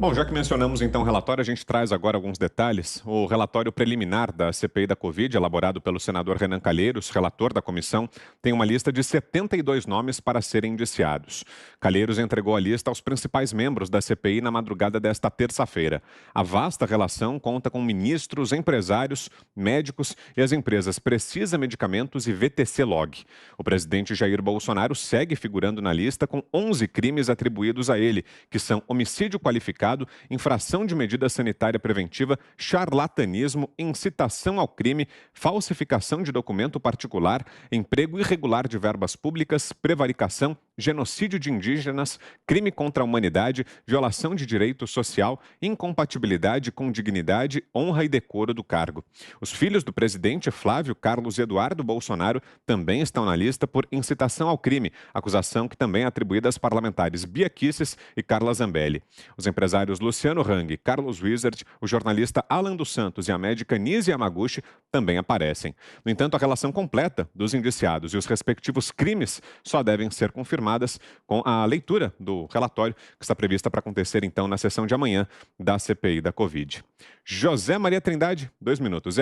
Bom, já que mencionamos então o relatório, a gente traz agora alguns detalhes. O relatório preliminar da CPI da Covid, elaborado pelo senador Renan Calheiros, relator da comissão, tem uma lista de 72 nomes para serem indiciados. Calheiros entregou a lista aos principais membros da CPI na madrugada desta terça-feira. A vasta relação conta com ministros, empresários, médicos e as empresas Precisa Medicamentos e VTC Log. O presidente Jair Bolsonaro segue figurando na lista com 11 crimes atribuídos a ele, que são homicídio qualificado, infração de medida sanitária preventiva, charlatanismo, incitação ao crime, falsificação de documento particular, emprego irregular de verbas públicas, prevaricação, genocídio de indígenas, crime contra a humanidade, violação de direito social, incompatibilidade com dignidade, honra e decoro do cargo. Os filhos do presidente Flávio, Carlos e Eduardo Bolsonaro também estão na lista por incitação ao crime, acusação que também é atribuída às parlamentares Bia Kicis e Carla Zambelli. Os empresários Luciano Hang, Carlos Wizard, o jornalista Alan dos Santos e a médica Nise Yamaguchi também aparecem. No entanto, a relação completa dos indiciados e os respectivos crimes só devem ser confirmadas com a leitura do relatório, que está prevista para acontecer então na sessão de amanhã da CPI da Covid. José Maria Trindade, 2 minutos,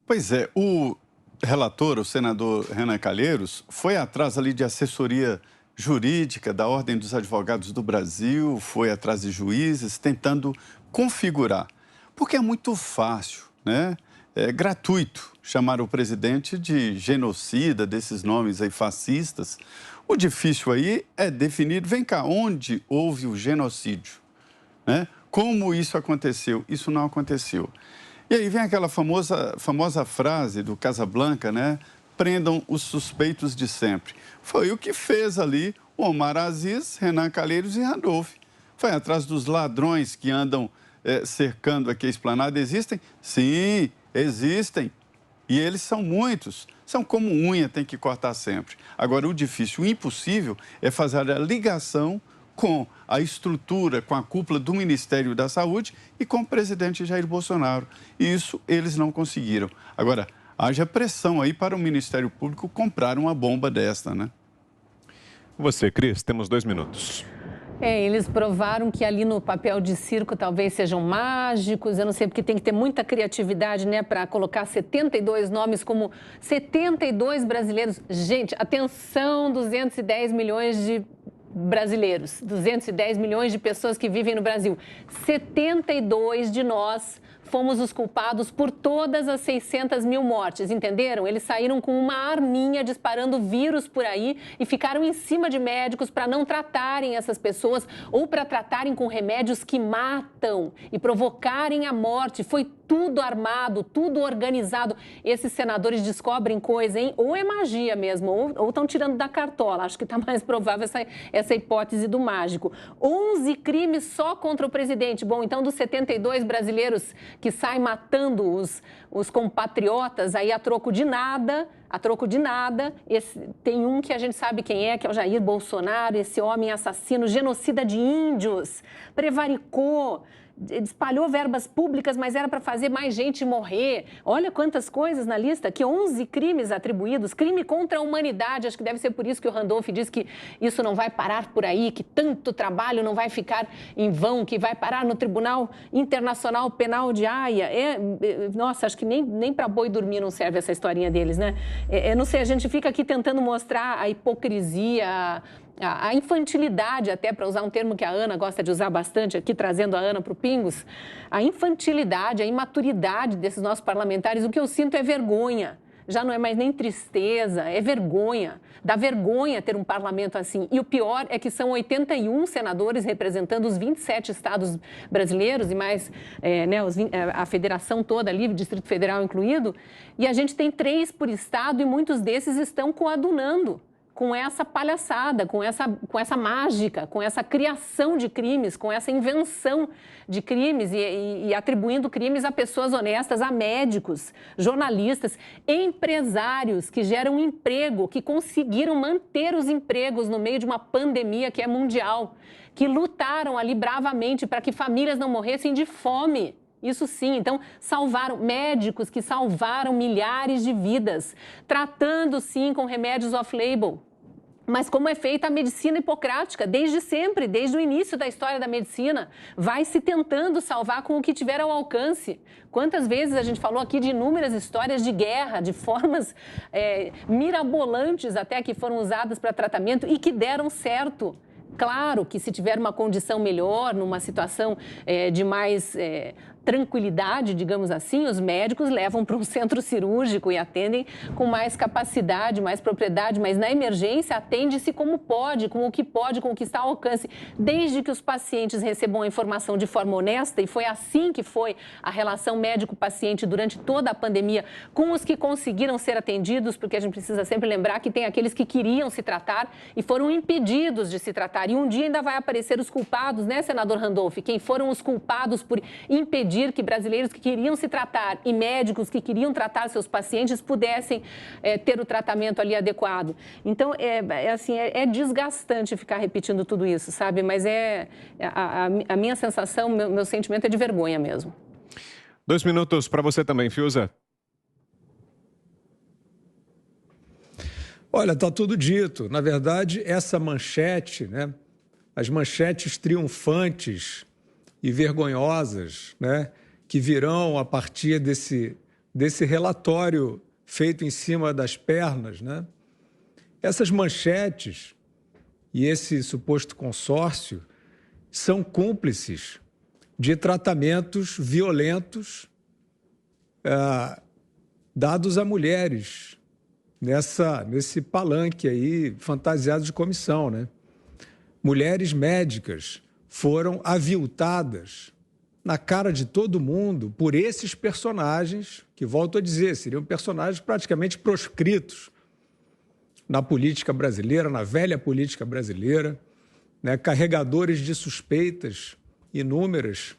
Pois é, o relator, o senador Renan Calheiros, foi atrás ali de assessoria jurídica da Ordem dos Advogados do Brasil, foi atrás de juízes, tentando configurar. Porque é muito fácil, né? É gratuito chamar o presidente de genocida, desses nomes aí fascistas. O difícil aí é definir, vem cá, onde houve o genocídio, né? Como isso aconteceu? Isso não aconteceu. E aí vem aquela famosa frase do Casablanca, né? Prendam os suspeitos de sempre. Foi o que fez ali o Omar Aziz, Renan Calheiros e Randolph. Foi atrás dos ladrões que andam cercando aqui a esplanada. Existem? Sim, existem. E eles são muitos. São como unha, tem que cortar sempre. Agora, o difícil, o impossível, é fazer a ligação com a estrutura, com a cúpula do Ministério da Saúde e com o presidente Jair Bolsonaro. E isso eles não conseguiram. Agora, haja pressão aí para o Ministério Público comprar uma bomba desta, né? Você, Cris, temos 2 minutos. Eles provaram que ali no papel de circo talvez sejam mágicos, eu não sei, porque tem que ter muita criatividade, né, para colocar 72 nomes como 72 brasileiros. Gente, atenção, 210 milhões de brasileiros, 210 milhões de pessoas que vivem no Brasil. 72 de nós fomos os culpados por todas as 600 mil mortes, entenderam? Eles saíram com uma arminha disparando vírus por aí e ficaram em cima de médicos para não tratarem essas pessoas ou para tratarem com remédios que matam e provocarem a morte. Foi tudo armado, tudo organizado. Esses senadores descobrem coisa, hein? Ou é magia mesmo, ou estão tirando da cartola. Acho que está mais provável essa hipótese do mágico. 11 crimes só contra o presidente. Bom, então dos 72 brasileiros que saem matando os compatriotas aí a troco de nada, tem um que a gente sabe quem é, que é o Jair Bolsonaro, esse homem assassino, genocida de índios, prevaricou, espalhou verbas públicas, mas era para fazer mais gente morrer. Olha quantas coisas na lista, que 11 crimes atribuídos, crime contra a humanidade, acho que deve ser por isso que o Randolph diz que isso não vai parar por aí, que tanto trabalho não vai ficar em vão, que vai parar no Tribunal Internacional Penal de Haia. Nossa, acho que nem para boi dormir não serve essa historinha deles, né? Não sei, a gente fica aqui tentando mostrar a hipocrisia, a infantilidade, até para usar um termo que a Ana gosta de usar bastante aqui, trazendo a Ana para o Pingos, a infantilidade, a imaturidade desses nossos parlamentares, o que eu sinto é vergonha. Já não é mais nem tristeza, é vergonha. Dá vergonha ter um parlamento assim. E o pior é que são 81 senadores representando os 27 estados brasileiros e mais a federação toda ali, o Distrito Federal incluído, e a gente tem 3 por estado e muitos desses estão coadunando com essa palhaçada, com essa mágica, com essa criação de crimes, com essa invenção de crimes e atribuindo crimes a pessoas honestas, a médicos, jornalistas, empresários que geram emprego, que conseguiram manter os empregos no meio de uma pandemia que é mundial, que lutaram ali bravamente para que famílias não morressem de fome. Isso sim, então salvaram médicos que salvaram milhares de vidas, tratando sim com remédios off-label. Mas como é feita a medicina hipocrática, desde sempre, desde o início da história da medicina, vai se tentando salvar com o que tiver ao alcance. Quantas vezes a gente falou aqui de inúmeras histórias de guerra, de formas mirabolantes até que foram usadas para tratamento e que deram certo. Claro que se tiver uma condição melhor, numa situação de mais tranquilidade, digamos assim, os médicos levam para um centro cirúrgico e atendem com mais capacidade, mais propriedade, mas na emergência atende-se como pode, com o que está ao alcance, desde que os pacientes recebam a informação de forma honesta, e foi assim que foi a relação médico-paciente durante toda a pandemia, com os que conseguiram ser atendidos, porque a gente precisa sempre lembrar que tem aqueles que queriam se tratar e foram impedidos de se tratar, e um dia ainda vai aparecer os culpados, né, senador Randolph, quem foram os culpados por impedir que brasileiros que queriam se tratar e médicos que queriam tratar seus pacientes pudessem ter o tratamento ali adequado. Então, é desgastante ficar repetindo tudo isso, sabe? Mas a minha sensação, meu sentimento é de vergonha mesmo. 2 minutos para você também, Fiuza. Olha, está tudo dito. Na verdade, essa manchete, né? As manchetes triunfantes e vergonhosas, né, que virão a partir desse relatório feito em cima das pernas, né? Essas manchetes e esse suposto consórcio são cúmplices de tratamentos violentos dados a mulheres nesse palanque aí fantasiado de comissão, né? Mulheres médicas foram aviltadas na cara de todo mundo por esses personagens, que, volto a dizer, seriam personagens praticamente proscritos na política brasileira, na velha política brasileira, né, carregadores de suspeitas inúmeras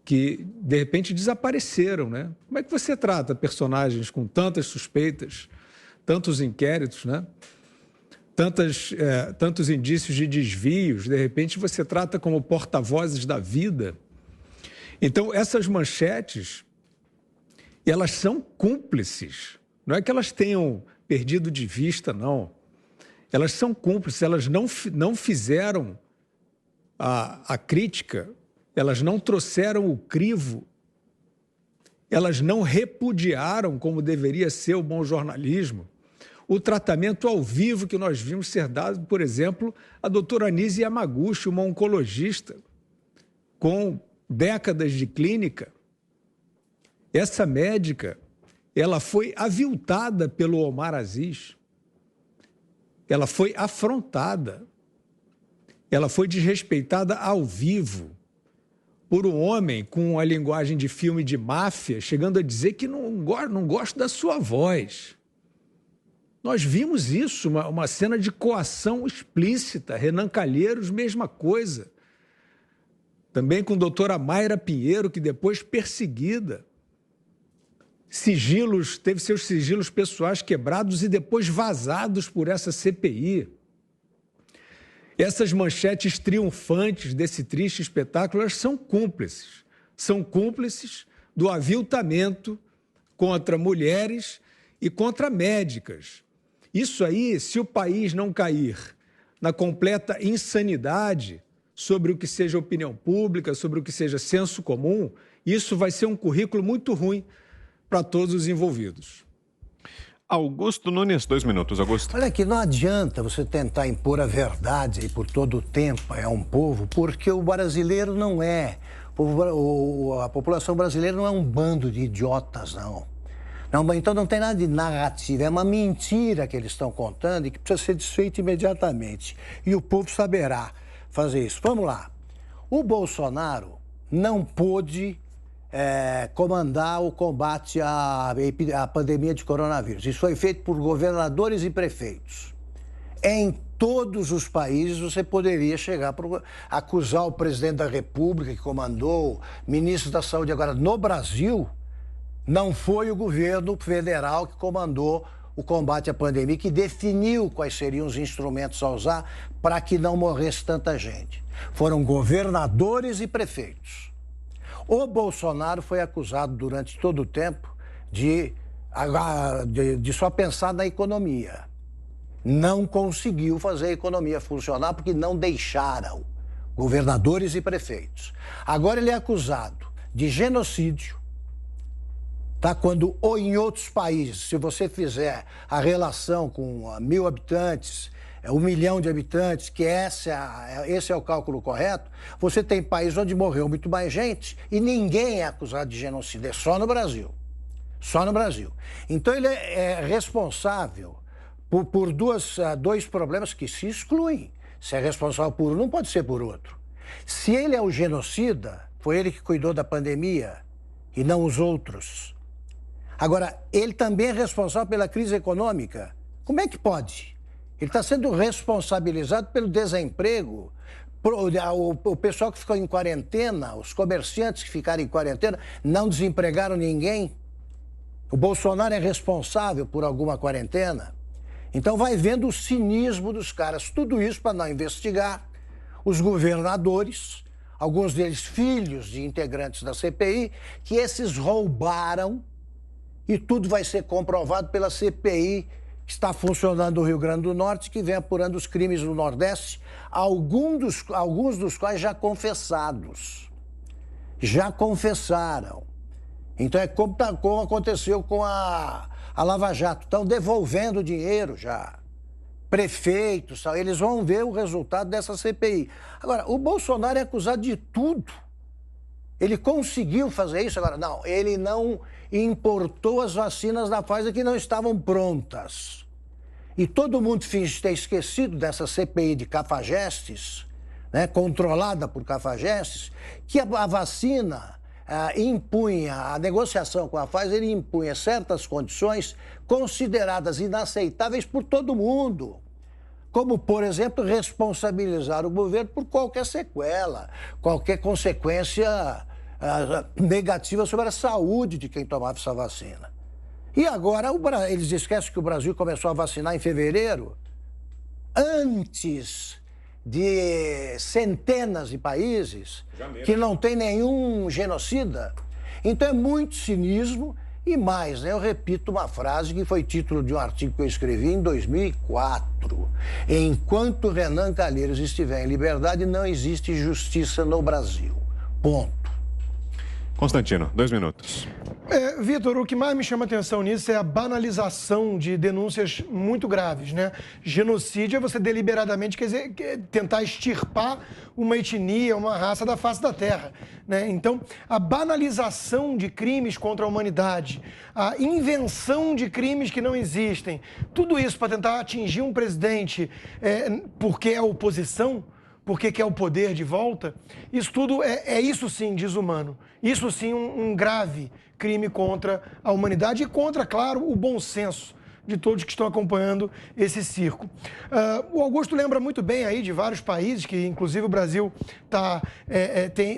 que, de repente, desapareceram, né? Como é que você trata personagens com tantas suspeitas, tantos inquéritos, né? Tantos indícios de desvios, de repente você trata como porta-vozes da vida. Então, essas manchetes, elas são cúmplices. Não é que elas tenham perdido de vista, não. Elas são cúmplices, elas não fizeram a crítica, elas não trouxeram o crivo, elas não repudiaram, como deveria ser o bom jornalismo, o tratamento ao vivo que nós vimos ser dado, por exemplo, a doutora Anise Yamaguchi, uma oncologista com décadas de clínica. Essa médica, ela foi aviltada pelo Omar Aziz, ela foi afrontada, ela foi desrespeitada ao vivo por um homem com a linguagem de filme de máfia, chegando a dizer que não gosta da sua voz. Nós vimos isso, uma cena de coação explícita. Renan Calheiros, mesma coisa. Também com a doutora Mayra Pinheiro, que depois perseguida. Teve seus sigilos pessoais quebrados e depois vazados por essa CPI. Essas manchetes triunfantes desse triste espetáculo, elas são cúmplices. São cúmplices do aviltamento contra mulheres e contra médicas. Isso aí, se o país não cair na completa insanidade sobre o que seja opinião pública, sobre o que seja senso comum, isso vai ser um currículo muito ruim para todos os envolvidos. Augusto Nunes, 2 minutos, Augusto. Olha aqui, não adianta você tentar impor a verdade aí por todo o tempo a um povo, porque o brasileiro não é. A população brasileira não é um bando de idiotas, não. Então não tem nada de narrativa, é uma mentira que eles estão contando e que precisa ser desfeita imediatamente. E o povo saberá fazer isso. Vamos lá. O Bolsonaro não pôde comandar o combate à pandemia de coronavírus. Isso foi feito por governadores e prefeitos. Em todos os países você poderia chegar para acusar o presidente da República que comandou, o ministro da Saúde. Agora, no Brasil, não foi o governo federal que comandou o combate à pandemia, que definiu quais seriam os instrumentos a usar para que não morresse tanta gente. Foram governadores e prefeitos. O Bolsonaro foi acusado durante todo o tempo de só pensar na economia. não conseguiu fazer a economia funcionar porque não deixaram governadores e prefeitos. Agora ele é acusado de genocídio, tá? Quando, ou em outros países, se você fizer a relação com 1.000 habitantes, 1 milhão de habitantes, que esse é o cálculo correto, você tem países onde morreu muito mais gente e ninguém é acusado de genocídio, é só no Brasil. Só no Brasil. Então ele é responsável por dois problemas que se excluem. Se é responsável por um, não pode ser por outro. Se ele é o genocida, foi ele que cuidou da pandemia e não os outros. Agora, ele também é responsável pela crise econômica. Como é que pode? Ele está sendo responsabilizado pelo desemprego. O pessoal que ficou em quarentena, os comerciantes que ficaram em quarentena, não desempregaram ninguém. O Bolsonaro é responsável por alguma quarentena. Então vai vendo o cinismo dos caras. Tudo isso para não investigar os governadores, alguns deles filhos de integrantes da CPI, que esses roubaram e tudo vai ser comprovado pela CPI que está funcionando no Rio Grande do Norte, que vem apurando os crimes no Nordeste, alguns dos quais já confessados. Já confessaram. Então é como aconteceu com a Lava Jato. Estão devolvendo dinheiro já. Prefeitos, eles vão ver o resultado dessa CPI. Agora, o Bolsonaro é acusado de tudo. Ele conseguiu fazer isso? Agora, não, ele não importou as vacinas da Pfizer que não estavam prontas. E todo mundo finge ter esquecido dessa CPI de cafajestes, né, controlada por cafajestes, que a vacina impunha, a negociação com a Pfizer impunha certas condições consideradas inaceitáveis por todo mundo. Como, por exemplo, responsabilizar o governo por qualquer sequela, qualquer consequência negativa sobre a saúde de quem tomava essa vacina. E agora eles esquecem que o Brasil começou a vacinar em fevereiro, antes de centenas de países que não tem nenhum genocida. Então é muito cinismo e mais, né? Eu repito uma frase que foi título de um artigo que eu escrevi em 2004. Enquanto Renan Calheiros estiver em liberdade, não existe justiça no Brasil. Ponto. Constantino, 2 minutos. Vitor, o que mais me chama a atenção nisso é a banalização de denúncias muito graves, né? Genocídio é você deliberadamente tentar extirpar uma etnia, uma raça da face da terra, né? Então, a banalização de crimes contra a humanidade, a invenção de crimes que não existem, tudo isso para tentar atingir um presidente porque é oposição, porque quer o poder de volta, isso tudo isso sim desumano. Isso sim um grave crime contra a humanidade e contra, claro, o bom senso de todos que estão acompanhando esse circo. O Augusto lembra muito bem aí de vários países, que inclusive o Brasil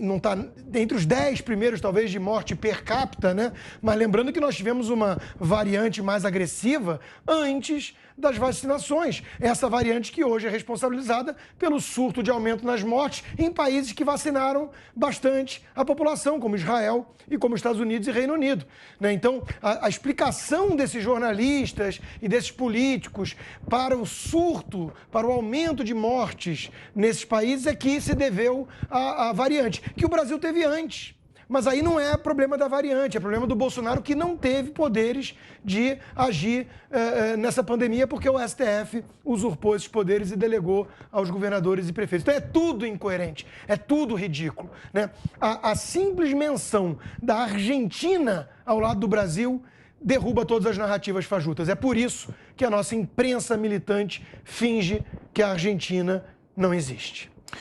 não está entre os 10 primeiros, talvez, de morte per capita, né? Mas lembrando que nós tivemos uma variante mais agressiva antes das vacinações. Essa variante que hoje é responsabilizada pelo surto de aumento nas mortes em países que vacinaram bastante a população, como Israel e como Estados Unidos e Reino Unido, né? Então, a explicação desses jornalistas e desses políticos para o surto, para o aumento de mortes nesses países é que se deveu à variante, que o Brasil teve antes. Mas aí não é problema da variante, é problema do Bolsonaro, que não teve poderes de agir nessa pandemia, porque o STF usurpou esses poderes e delegou aos governadores e prefeitos. Então é tudo incoerente, é tudo ridículo, né? A simples menção da Argentina ao lado do Brasil derruba todas as narrativas fajutas. É por isso que a nossa imprensa militante finge que a Argentina não existe.